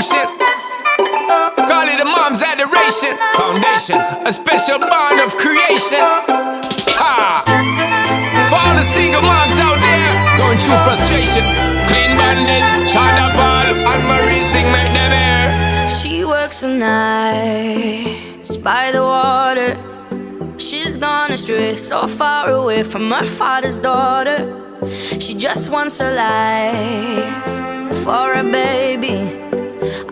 emotion. Call it a mom's adoration. Foundation, a special bond of creation. Ha! For all the single moms out there going through frustration, Clean Bandit, China Paul, and Marie thing make them air. She works the nights by the water. She's gone astray, so far away from her father's daughter. She just wants her life for a baby.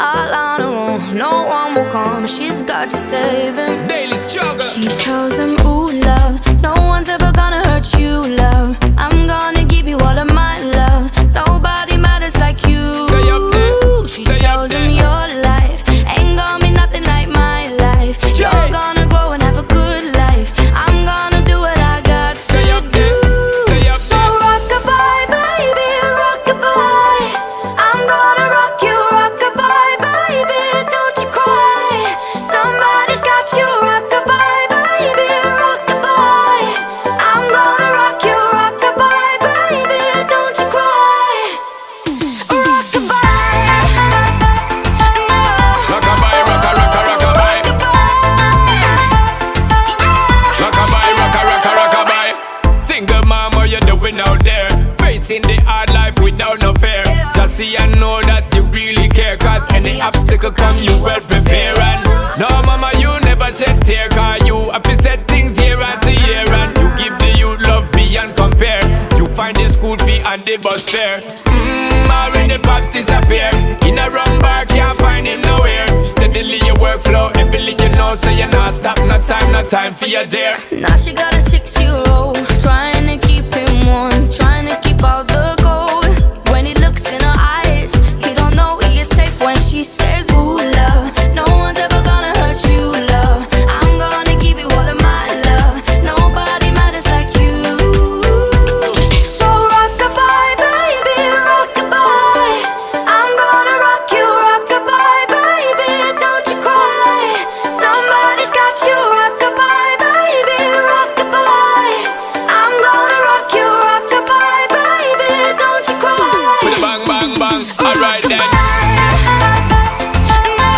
All on her own, no one will come. She's got to save him. Daily struggle. She tells him, ooh, love, no one's ever gonna hurt you, love. I'm gonna give you all of my love. Nobody matters like you. Stay up there. She Stay tells up there. him your life ain't gonna be nothing like my life. You're gonna grow and have a good life. I'm gonna do what I got to Stay up there. Stay up So there. rock-a-bye, baby, rock-a-bye. I'm gonna rock you, rock-a-bye, baby, don't you cry. Somebody's got you, rock-a-bye, baby, rock-a-bye. I'm gonna rock you, rock-a-bye, baby, don't you cry. Rock-a-bye, no. Rockabye, rocka, rocka, rockabye. Rockabye, rocka, rocka, rockabye. Single mom, what you doing out there? Facing the hard life without no fear. Just see and know that you really care. Cause any obstacle come, you well prepare. And no mama, you never shed tear. Cause you have to set things year after year. And you give the youth love beyond compare. You find the school fee and the bus fare. Already pops disappear. In a wrong bar, can't find him nowhere. Steadily your workflow, everything you know, so you're not stop. No time for your dare. Now she got a 6-year-old, trying to keep him warm, trying to keep out the cold. When he looks in her eyes, he don't know he is safe when she says, ooh, love, no one's ever gonna hurt you, love. I'm gonna give you all of my love. Nobody matters like you. So rock-a-bye, baby, rock-a-bye. I'm gonna rock you, rock-a-bye, baby, don't you cry. Somebody's got you, rock-a-bye, baby, rock-a-bye. I'm gonna rock you, rock-a-bye, baby, don't you cry. With a bang, bang, bang. Alright then. No.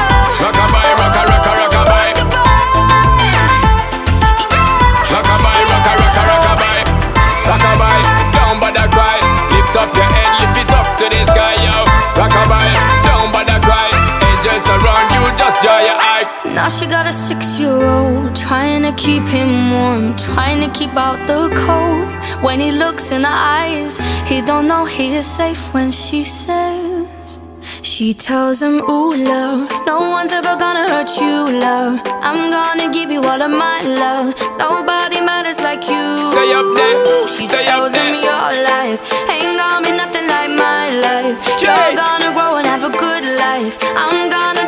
Rockabye, rocka, rocka, rockabye. Rockabye, rocka, rocka, rockabye. Rockabye, don't bother cry. Lift up your head, lift it up to the sky, yo. Rockabye, don't bother cry. Angels around you, just dry your eye. Now she got a 6-year-old, trying to keep him warm, trying to keep out the cold. When he looks in her eyes, he don't know he is safe when she says. She tells him, ooh, love, no one's ever gonna hurt you, love. I'm gonna give you all of my love. Nobody matters like you. Stay up there. She Stay up tells him there. your life ain't gonna be nothing like my life. You're gonna grow and have a good life. I'm gonna